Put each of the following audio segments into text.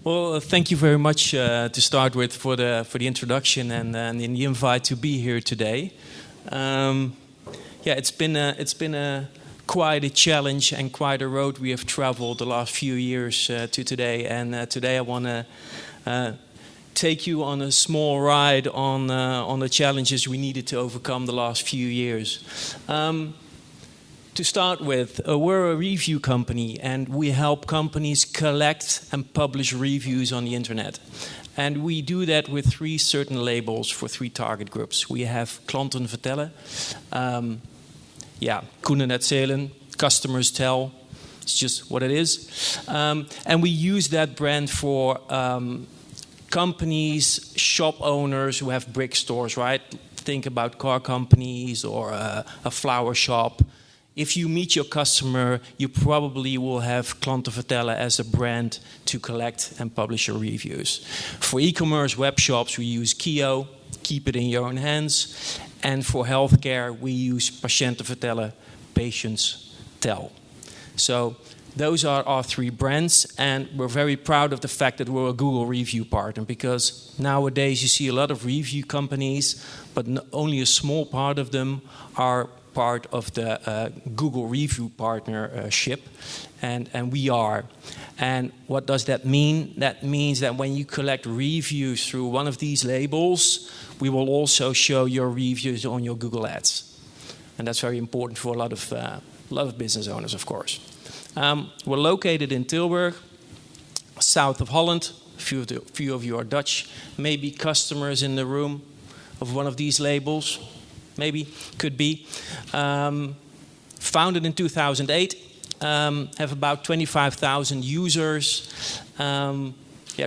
Well, thank you very much to start with for the introduction and the invite to be here today. It's been a quite a challenge and quite a road we have traveled the last few years to today. And today I want to take you on a small ride on the challenges we needed to overcome the last few years. To start with, we're a review company and we help companies collect and publish reviews on the internet. And we do that with three certain labels for three target groups. We have Klantenvertellen, Kunden erzählen, customers tell, it's just what it is. And we use that brand for companies, shop owners who have brick stores, right? Think about car companies or a flower shop. If you meet your customer, you probably will have Klantenvertellen as a brand to collect and publish your reviews. For e-commerce web shops, we use Kiyoh, keep it in your own hands. And for healthcare, we use Patiëntenvertellen, patients tell. So those are our three brands, and we're very proud of the fact that we're a Google review partner, because nowadays you see a lot of review companies, but only a small part of them are part of the Google review partnership, and we are. And what does that mean? That means that when you collect reviews through one of these labels, we will also show your reviews on your Google Ads. And that's very important for a lot of business owners, of course. We're located in Tilburg, south of Holland. A few of you are Dutch. Maybe customers in the room of one of these labels. Maybe, could be. Founded in 2008, have about 25,000 users.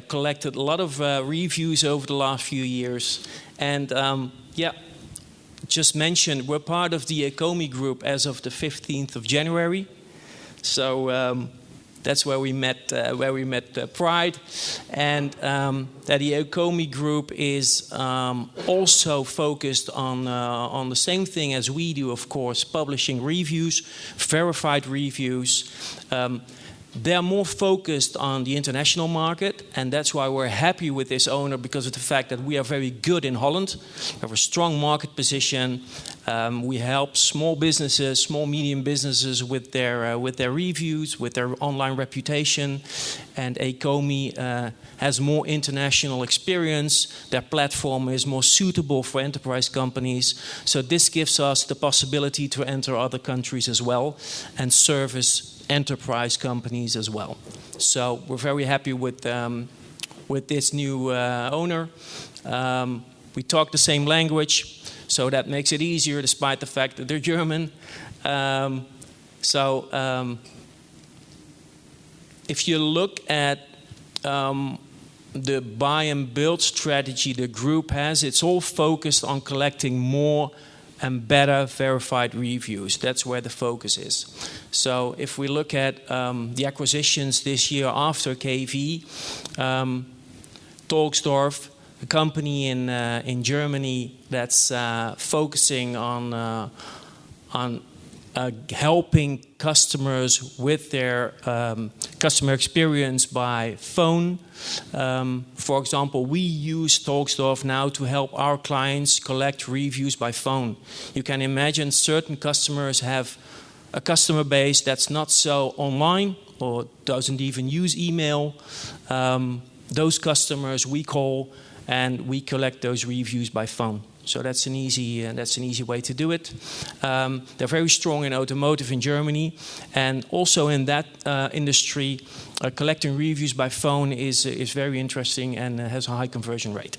Collected a lot of reviews over the last few years. And just mentioned, we're part of the Ecomi group as of the 15th of January. So that's where we met Pride, and that the Ecomi group is also focused on the same thing as we do, of course, publishing reviews, verified reviews. They're more focused on the international market, and that's why we're happy with this owner, because of the fact that we are very good in Holland. We have a strong market position. We help small businesses, small medium businesses with their reviews, with their online reputation. And Ecomi has more international experience. Their platform is more suitable for enterprise companies. So this gives us the possibility to enter other countries as well and service enterprise companies as well. So we're very happy with this new owner. We talk the same language, so that makes it easier despite the fact that they're German. If you look at the buy and build strategy the group has, it's all focused on collecting more and better verified reviews. That's where the focus is. So if we look at the acquisitions this year after KV, Talksdorf, a company in Germany that's focusing on helping customers with their customer experience by phone. For example, we use Talksdorf now to help our clients collect reviews by phone. You can imagine certain customers have a customer base that's not so online or doesn't even use email. Those customers we call and we collect those reviews by phone. So that's an easy way to do it. They're very strong in automotive in Germany, and also in that industry, collecting reviews by phone is very interesting and has a high conversion rate.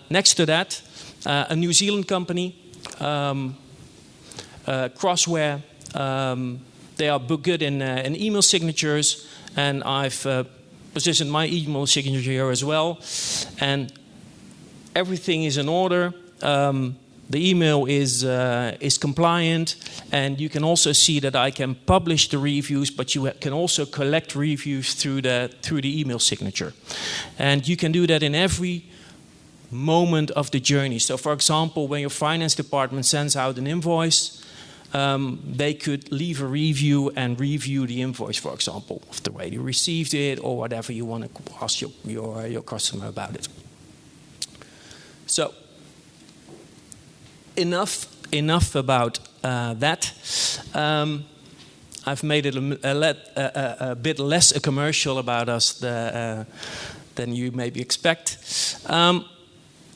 Next to that, a New Zealand company, Crossware. They are good in email signatures, and I've positioned my email signature here as well, and everything is in order. The email is compliant, and you can also see that I can publish the reviews, but you can also collect reviews through the email signature, and you can do that in every moment of the journey. So, for example, when your finance department sends out an invoice, they could leave a review and review the invoice, for example, of the way they received it or whatever you want to ask your customer about it. So enough about that. I've made it a bit less a commercial about us than you maybe expect.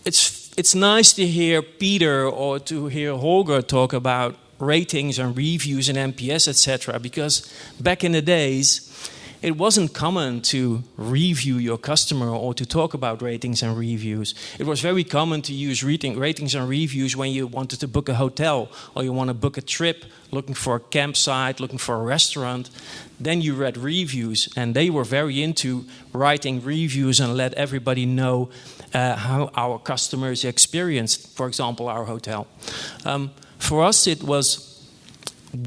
It's nice to hear Peter or to hear Holger talk about ratings and reviews and NPS, etc. Because back in the days, it wasn't common to review your customer or to talk about ratings and reviews. It was very common to use ratings and reviews when you wanted to book a hotel or you want to book a trip, looking for a campsite, looking for a restaurant. Then you read reviews, and they were very into writing reviews and let everybody know how our customers experienced, for example, our hotel. For us,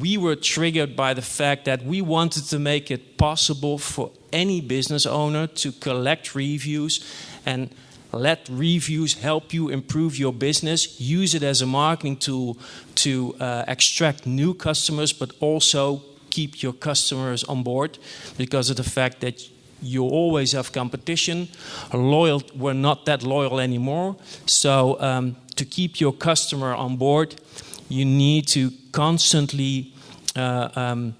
we were triggered by the fact that we wanted to make it possible for any business owner to collect reviews and let reviews help you improve your business. Use it as a marketing tool to extract new customers, but also keep your customers on board because of the fact that you always have competition. We're not that loyal anymore. So to keep your customer on board, you need to constantly know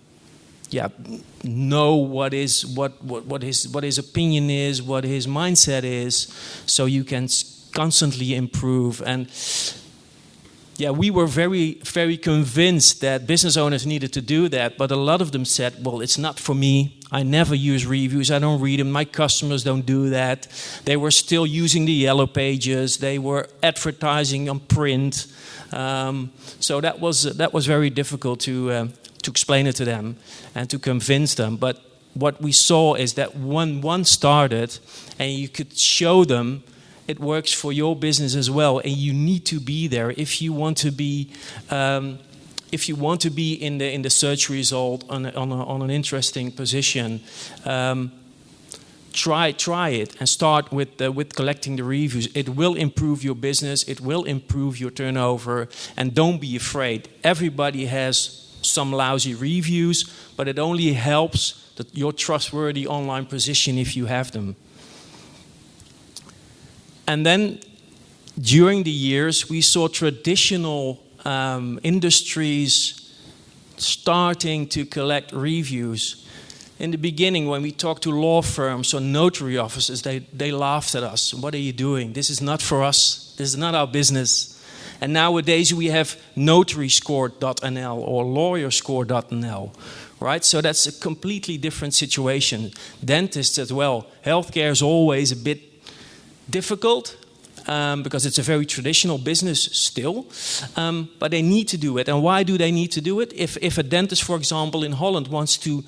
what his opinion is, what his mindset is, so you can constantly improve. And we were very, very convinced that business owners needed to do that, but a lot of them said, well, it's not for me. I never use reviews. I don't read them. My customers don't do that. They were still using the yellow pages. They were advertising on print. So that was very difficult to explain it to them and to convince them. But what we saw is that when one started and you could show them it works for your business as well, and you need to be there if you want to be in the search result on an interesting position. Try it and start with collecting the reviews. It will improve your business. It will improve your turnover. And don't be afraid. Everybody has some lousy reviews, but it only helps your trustworthy online position if you have them. And then during the years, we saw traditional industries starting to collect reviews. In the beginning, when we talked to law firms or notary offices, they laughed at us. What are you doing? This is not for us. This is not our business. And nowadays we have notaryscore.nl or lawyerscore.nl, right? So that's a completely different situation. Dentists as well. Healthcare is always a bit difficult because it's a very traditional business still, but they need to do it. And why do they need to do it? If a dentist, for example, in Holland wants to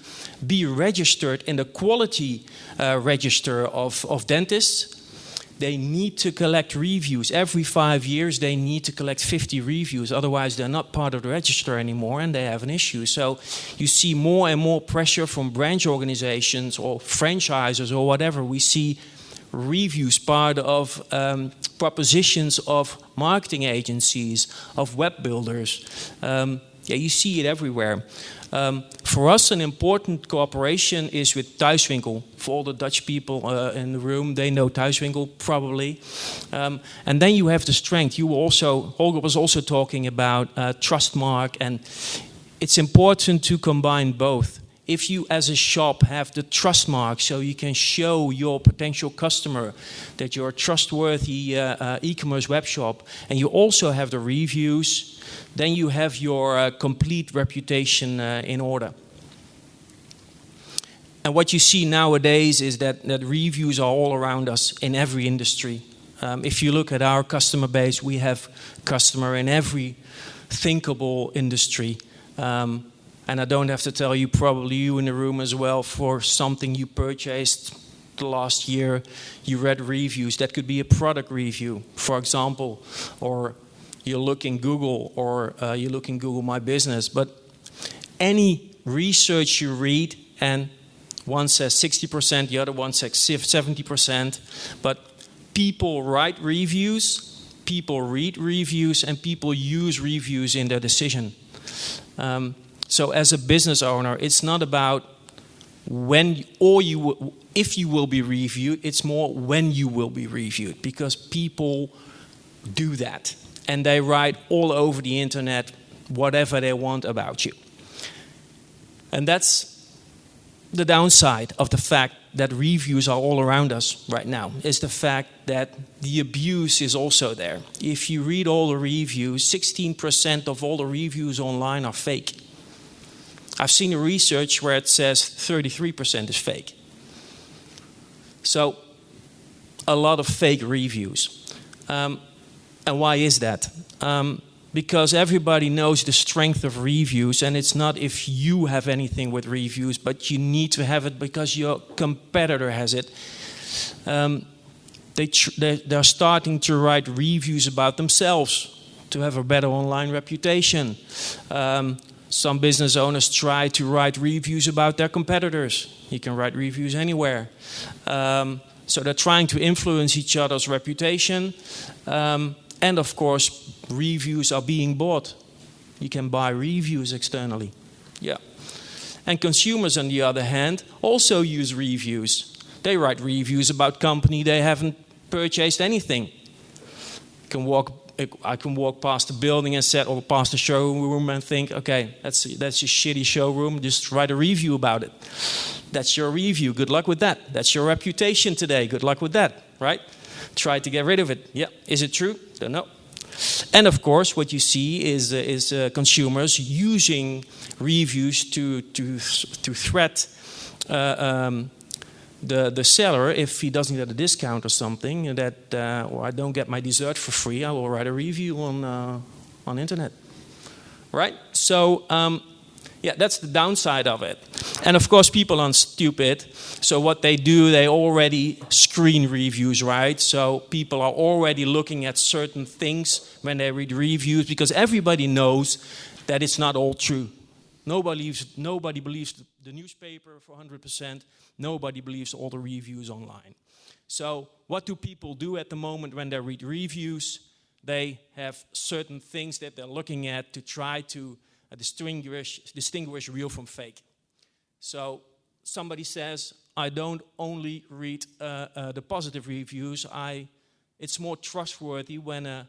be registered in the quality register of dentists, they need to collect reviews. Every 5 years they need to collect 50 reviews, otherwise they're not part of the register anymore and they have an issue. So you see more and more pressure from branch organizations or franchisers or whatever. We see reviews part of propositions of marketing agencies, of web builders. You see it everywhere. For us, an important cooperation is with Thuiswinkel. For all the Dutch people in the room, they know Thuiswinkel probably. And then you have the strength. Holger was also talking about Trustmark, and it's important to combine both. If you as a shop have the trust mark, so you can show your potential customer that you're a trustworthy e-commerce web shop, and you also have the reviews, then you have your complete reputation in order. And what you see nowadays is that reviews are all around us in every industry. If you look at our customer base, we have customer in every thinkable industry. And I don't have to tell you, probably you in the room as well, for something you purchased the last year, you read reviews. That could be a product review, for example, or you look in Google, or you look in Google My Business. But any research you read, and one says 60%, the other one says 70%, but people write reviews, people read reviews, and people use reviews in their decision. So as a business owner, it's not about when or if you will be reviewed, it's more when you will be reviewed, because people do that and they write all over the internet whatever they want about you. And that's the downside of the fact that reviews are all around us right now, is the fact that the abuse is also there. If you read all the reviews, 16% of all the reviews online are fake. I've seen a research where it says 33% is fake. So a lot of fake reviews. And why is that? Because everybody knows the strength of reviews, and it's not if you have anything with reviews, but you need to have it because your competitor has it. They're starting to write reviews about themselves to have a better online reputation. Some business owners try to write reviews about their competitors. You can write reviews anywhere. So they're trying to influence each other's reputation. And of course, reviews are being bought. You can buy reviews externally. Yeah. And consumers, on the other hand, also use reviews. They write reviews about company they haven't purchased anything. I can walk past the building or past the showroom and think, okay, that's a shitty showroom. Just write a review about it. That's your review. Good luck with that. That's your reputation today. Good luck with that, right? Try to get rid of it. Yeah. Is it true? Don't know. And of course, what you see is consumers using reviews to threat the seller if he doesn't get a discount or something, or I don't get my dessert for free. I will write a review on internet, right? So yeah, that's the downside of it. And of course, people aren't stupid. So what they do, they already screen reviews, right? So people are already looking at certain things when they read reviews, because everybody knows that it's not all true. Nobody believes the newspaper for 100%. Nobody believes all the reviews online. So what do people do at the moment when they read reviews? They have certain things that they're looking at to try to distinguish real from fake. So somebody says, I don't only read the positive reviews. It's more trustworthy when a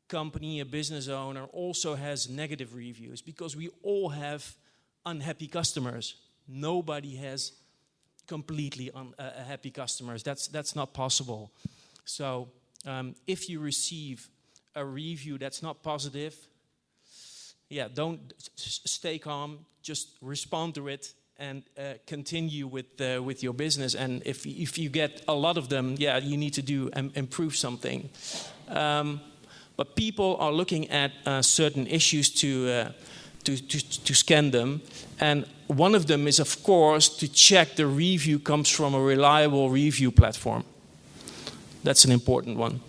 company, a business owner also has negative reviews, because we all have unhappy customers. Nobody has completely happy customers. That's not possible. So if you receive a review that's not positive, yeah, don't stay calm. Just respond to it and continue with your business. And if you get a lot of them, yeah, you need to improve something. But people are looking at certain issues to scan them, and one of them is, of course, to check the review comes from a reliable review platform. That's an important one.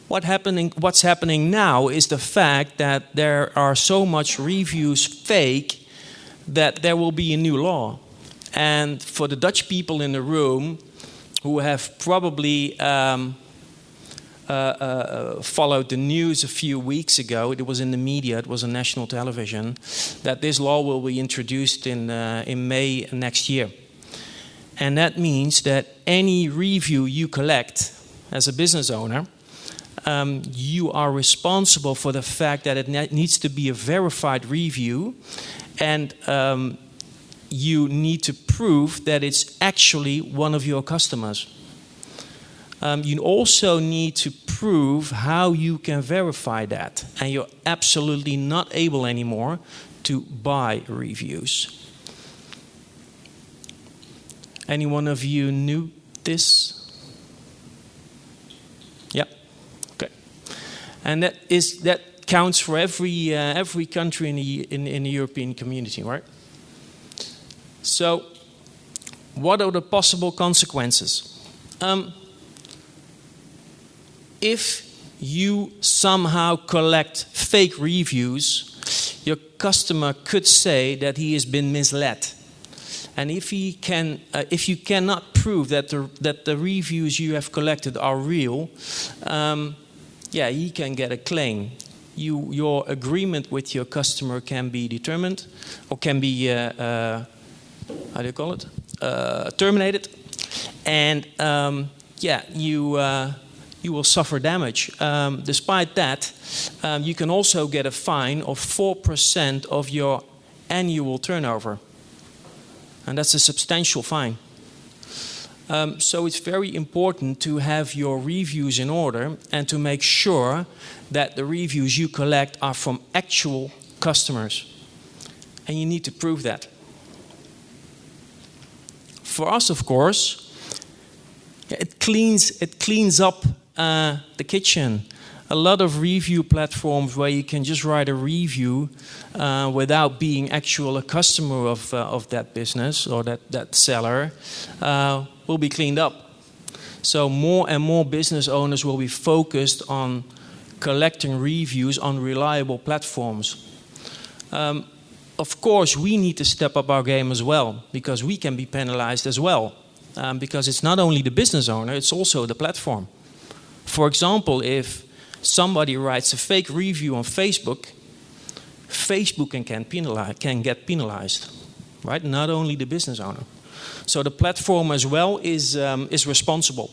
What's happening now is the fact that there are so much reviews fake that there will be a new law. And for the Dutch people in the room who have probably followed the news a few weeks ago, it was in the media, it was on national television, that this law will be introduced in May next year. And that means that any review you collect as a business owner, you are responsible for the fact that it needs to be a verified review, and you need to prove that it's actually one of your customers. You also need to prove how you can verify that, and you're absolutely not able anymore to buy reviews. Any one of you knew this? Yeah. Okay. And that counts for every country in the European community, right? So, what are the possible consequences? If you somehow collect fake reviews, your customer could say that he has been misled. And if you cannot prove that the reviews you have collected are real, he can get a claim. Your agreement with your customer can be determined, or can be terminated, and you will suffer damage. Despite that, you can also get a fine of 4% of your annual turnover, and that's a substantial fine. So it's very important to have your reviews in order and to make sure that the reviews you collect are from actual customers. And you need to prove that. For us, of course, it cleans up the kitchen. A lot of review platforms where you can just write a review without being a customer of that business or that seller will be cleaned up. So more and more business owners will be focused on collecting reviews on reliable platforms. Of course, we need to step up our game as well, because we can be penalized as well. Because it's not only the business owner, it's also the platform. For example, if somebody writes a fake review on Facebook, Facebook can get penalized, right? Not only the business owner. So the platform as well is responsible.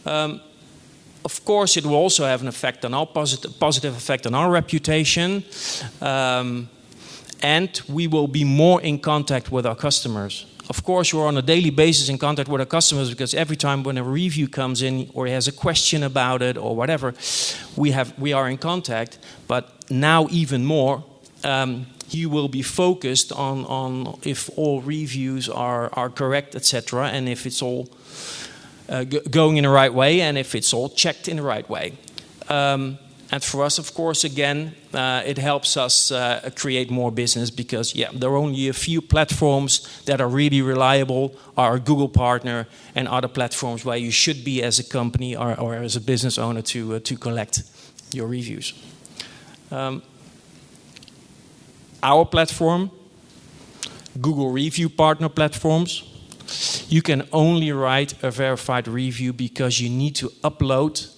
Of course, it will also have an effect on our positive effect on our reputation, and we will be more in contact with our customers. Of course, we're on a daily basis in contact with our customers, because every time when a review comes in or he has a question about it or whatever, we are in contact. But now even more, you will be focused on if all reviews are correct, etc., and if it's all going in the right way, and if it's all checked in the right way. And for us, of course, again, it helps us create more business, because there are only a few platforms that are really reliable, are a Google partner, and other platforms where you should be as a company or as a business owner to collect your reviews. Our platform, Google Review Partner platforms, you can only write a verified review because you need to upload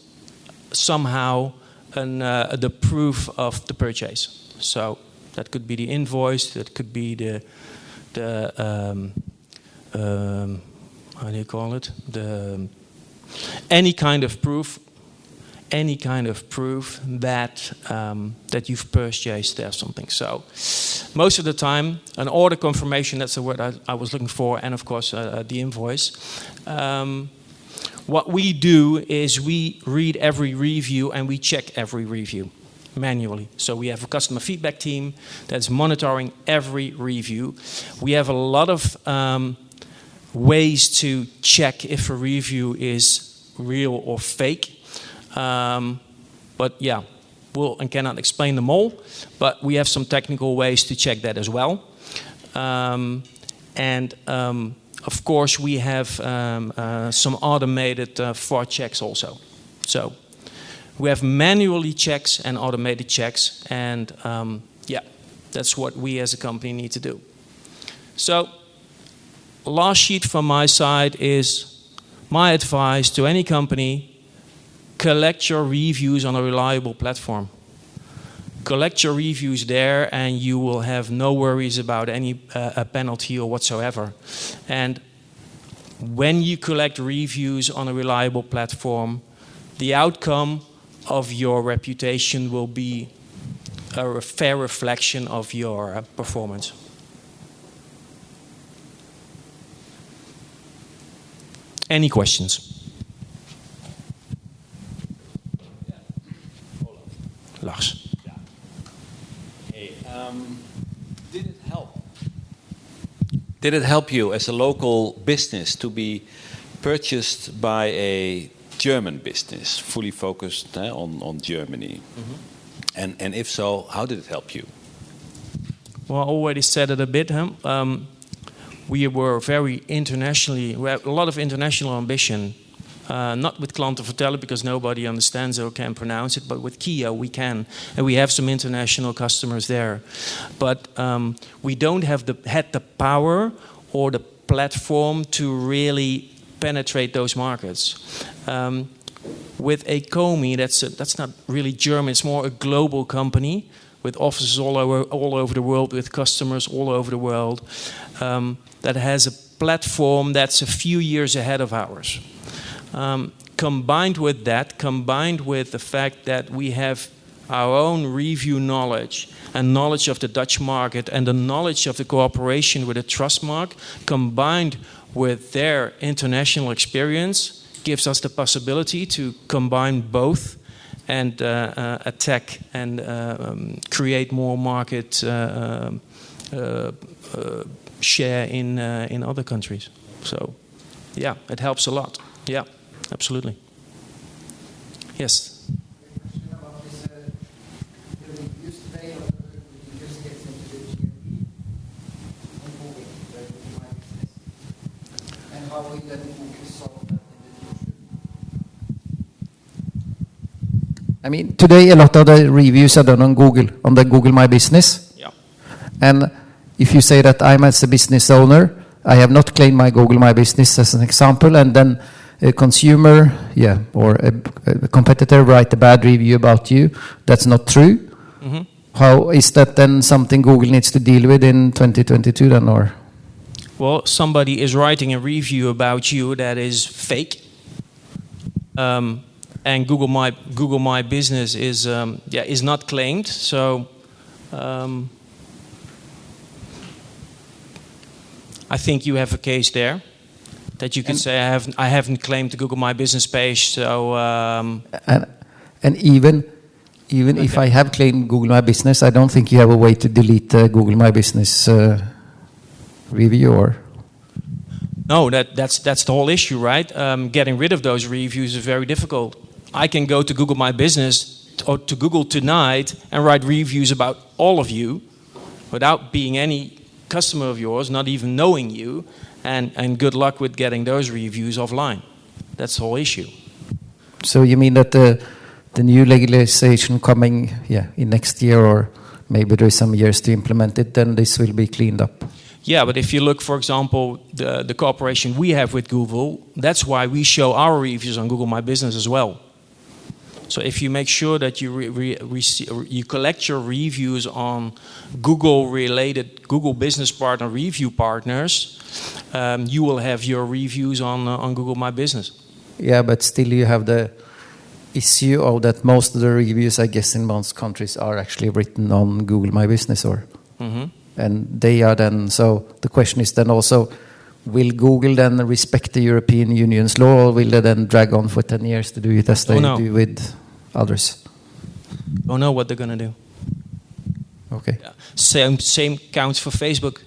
somehow the proof of the purchase. So that could be the invoice, that could be the how do you call it? Any kind of proof that that you've purchased there something. So most of the time, an order confirmation, that's the word I was looking for, and of course the invoice. What we do is we read every review and we check every review manually. So we have a customer feedback team that's monitoring every review. We have a lot of ways to check if a review is real or fake. But we'll and cannot explain them all. But we have some technical ways to check that as well. Of course, we have some automated fraud checks also. So we have manually checks and automated checks, and that's what we as a company need to do. So last sheet from my side is my advice to any company: collect your reviews on a reliable platform. Collect your reviews there, and you will have no worries about any a penalty or whatsoever. And when you collect reviews on a reliable platform, the outcome of your reputation will be a fair reflection of your performance. Any questions? Lars. Did it help? Did it help you as a local business to be purchased by a German business, fully focused on Germany? Mm-hmm. And if so, how did it help you? Well, I already said it a bit. We were very internationally. We have a lot of international ambition. Not with Klantenvertellen, because nobody understands or can pronounce it, but with Kiyoh we can, and we have some international customers there. But we don't have had the power or the platform to really penetrate those markets. With Ecomi, that's not really German. It's more a global company with offices all over the world, with customers all over the world, that has a platform that's a few years ahead of ours. Combined with the fact that we have our own review knowledge and knowledge of the Dutch market and the knowledge of the cooperation with the Trustmark, combined with their international experience, gives us the possibility to combine both and attack and create more market share in other countries. So, yeah, it helps a lot. Yeah, absolutely. Yes. I mean, today a lot of the reviews are done on Google, on the Google My Business. Yeah. And if you say that I'm as a business owner, I have not claimed my Google My Business as an example, and then a consumer, or a competitor write a bad review about you, that's not true. Mm-hmm. How is that then something Google needs to deal with in 2022 then, or? Well, somebody is writing a review about you that is fake. And Google My Business is not claimed. So I think you have a case there that you can say I haven't claimed the Google My Business page. So and even okay. If I have claimed Google My Business, I don't think you have a way to delete the Google My Business review, or? No, that's the whole issue, right? Getting rid of those reviews is very difficult. I can go to Google My Business or to Google tonight and write reviews about all of you without being any customer of yours, not even knowing you, and good luck with getting those reviews offline. That's the whole issue. So you mean that the new legislation coming in next year, or maybe there is some years to implement it, then this will be cleaned up? Yeah, but if you look, for example, the cooperation we have with Google, that's why we show our reviews on Google My Business as well. So if you make sure that you collect your reviews on Google-related, Google Business Partner review partners, you will have your reviews on Google My Business. Yeah, but still you have the issue of that most of the reviews, I guess, in most countries are actually written on Google My Business, or? Mm-hmm. And they are then, so the question is then also, will Google then respect the European Union's law, or will they then drag on for 10 years to do it as they do with others? Don't know what they're going to do. Okay. Yeah. Same counts for Facebook.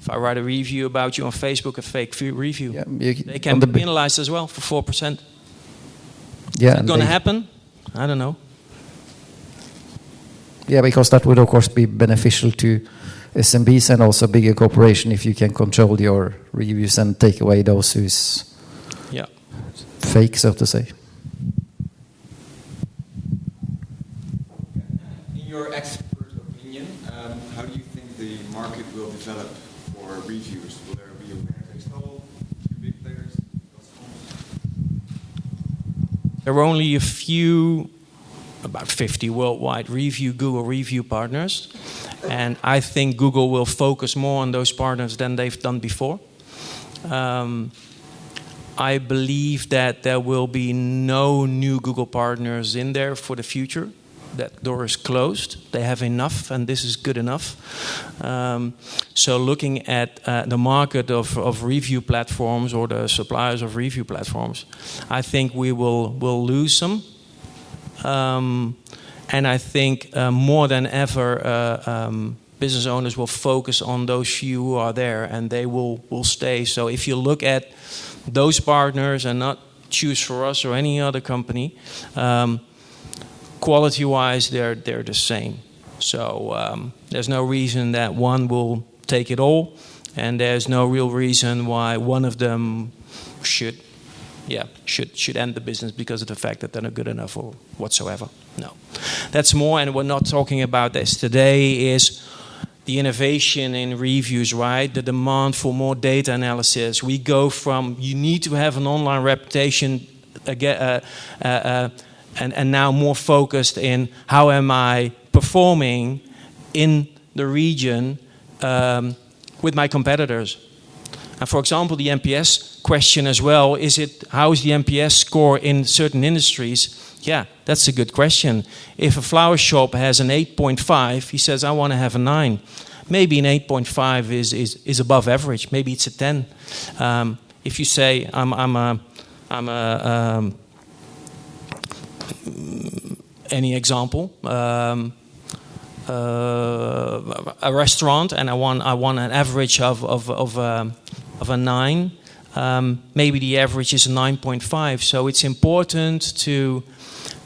If I write a review about you on Facebook, a fake review, they can be penalized as well for 4%. Yeah, is that going to happen? I don't know. Yeah, because that would of course be beneficial to SMBs and also bigger corporation if you can control your reviews and take away those who's fake, so to say. In your expert opinion, how do you think the market will develop for reviews? Will there be a winner takes all, two big players? There are only a few, about 50 worldwide Google review partners. And I think Google will focus more on those partners than they've done before. I believe that there will be no new Google partners in there for the future. That door is closed. They have enough, and this is good enough. So looking at the market of review platforms, or the suppliers of review platforms, I think we will lose some. And I think more than ever, business owners will focus on those few who are there, and they will stay. So if you look at those partners and not choose for us or any other company, quality-wise, they're the same. So there's no reason that one will take it all, and there's no real reason why one of them should end the business because of the fact that they're not good enough or whatsoever. No. That's more, and we're not talking about this today, is the innovation in reviews, right? The demand for more data analysis. We go from you need to have an online reputation again, and now more focused in how am I performing in the region with my competitors. And for example, the NPS question as well, how is the NPS score in certain industries? Yeah, that's a good question. If a flower shop has an 8.5, he says, I want to have a 9. Maybe an 8.5 is above average. Maybe it's a 10. If you say, any example, a restaurant, and I want an average of a 9. Maybe the average is a 9.5. So it's important to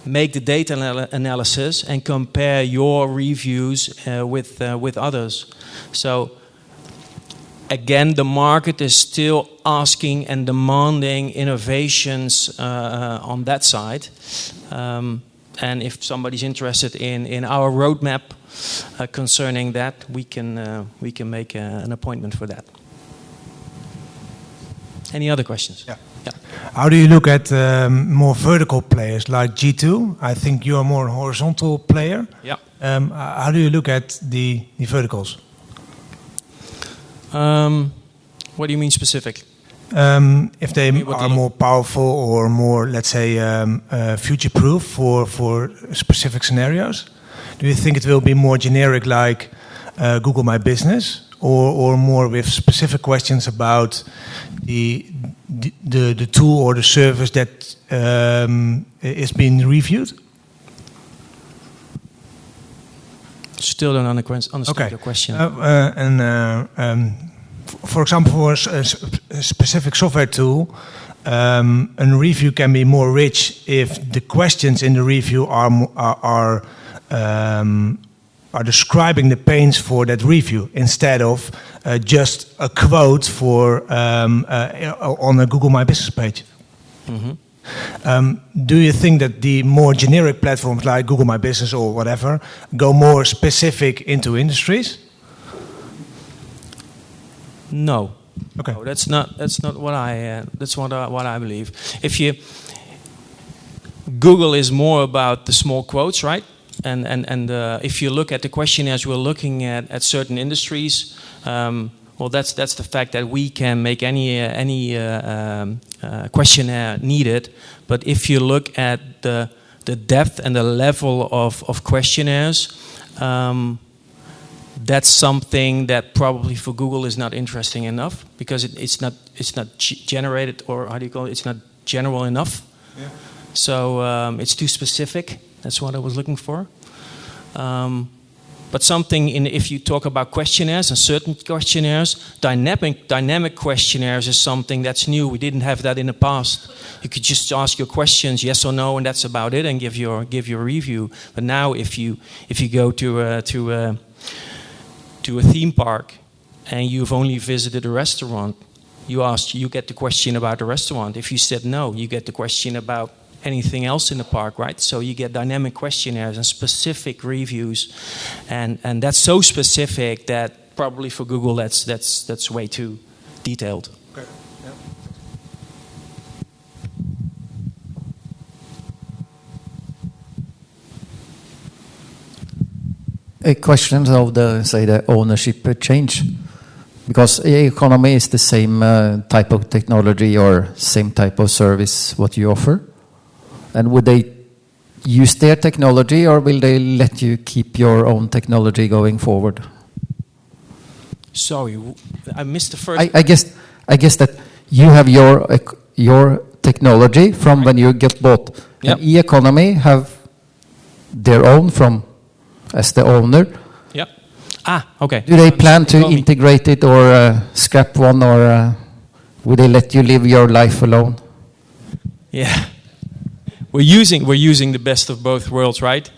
make the data analysis and compare your reviews with others. So again, the market is still asking and demanding innovations on that side. And if somebody's interested in our roadmap concerning that, we can make an appointment for that. Any other questions? Yeah. How do you look at more vertical players like G2? I think you're a more horizontal player. Yeah. How do you look at the verticals? What do you mean specifically? If they are more powerful or more, let's say, future-proof for specific scenarios, do you think it will be more generic like Google My Business, or more with specific questions about the tool or the service that is being reviewed? Still don't understand your question. For example, for a specific software tool, a review can be more rich if the questions in the review are describing the pains for that review instead of just a quote for on a Google My Business page. Mm-hmm. Do you think that the more generic platforms like Google My Business or whatever go more specific into industries? No. Okay. No, that's not what I believe. Google is more about the small quotes, right? And if you look at the questionnaires, we're looking at certain industries. Well, that's the fact that we can make any questionnaire needed. But if you look at the depth and the level of questionnaires, that's something that probably for Google is not interesting enough because it's not generated, or how do you call it? It's not general enough. Yeah. So it's too specific. That's what I was looking for. But something if you talk about questionnaires and certain questionnaires, dynamic questionnaires is something that's new. We didn't have that in the past. You could just ask your questions, yes or no, and that's about it, and give your review. But now, if you go to a theme park and you've only visited a restaurant, you get the question about the restaurant. If you said no, you get the question about anything else in the park, right? So you get dynamic questionnaires and specific reviews, and that's so specific that probably for Google that's way too detailed. Okay. Yeah. A question of the ownership change, because economy is the same type of technology or same type of service what you offer. And would they use their technology, or will they let you keep your own technology going forward? Sorry, I missed the first. I guess that you have your technology from when you get bought. Yep. And e-economy have their own as the owner. Yep. Okay. Do they plan to integrate it or scrap one, or would they let you live your life alone? Yeah. We're using the best of both worlds, right?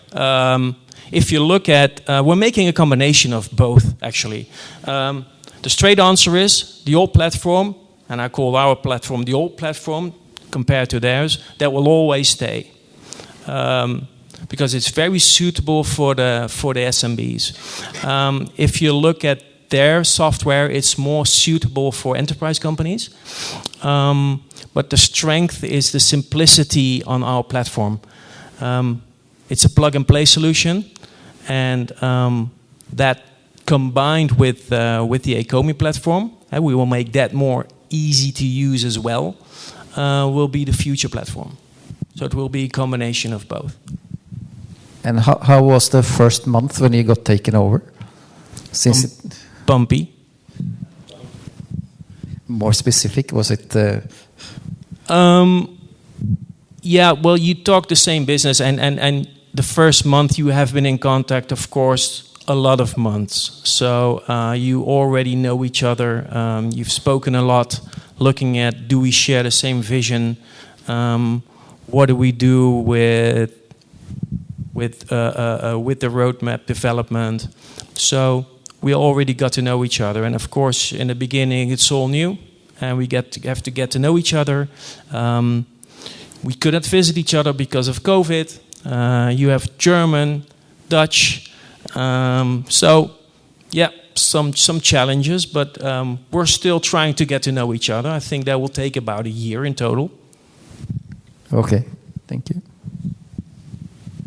If you look at, we're making a combination of both, actually. The straight answer is the old platform, and I call our platform the old platform compared to theirs, that will always stay. because it's very suitable for the SMBs. If you look at their software, it's more suitable for enterprise companies. But the strength is the simplicity on our platform. It's a plug-and-play solution, and that combined with the Ecomi platform, and we will make that more easy to use as well, will be the future platform. So it will be a combination of both. And how was the first month when you got taken over? Bumpy. More specific, was it? Yeah, well, you talk the same business, and the first month you have been in contact, of course, a lot of months. So you already know each other. You've spoken a lot, looking at, do we share the same vision? What do we do with the roadmap development? So we already got to know each other, and of course, in the beginning, it's all new, and we have to get to know each other. We couldn't visit each other because of COVID. You have German, Dutch, so yeah, some challenges, but we're still trying to get to know each other. I think that will take about a year in total. Okay, thank you.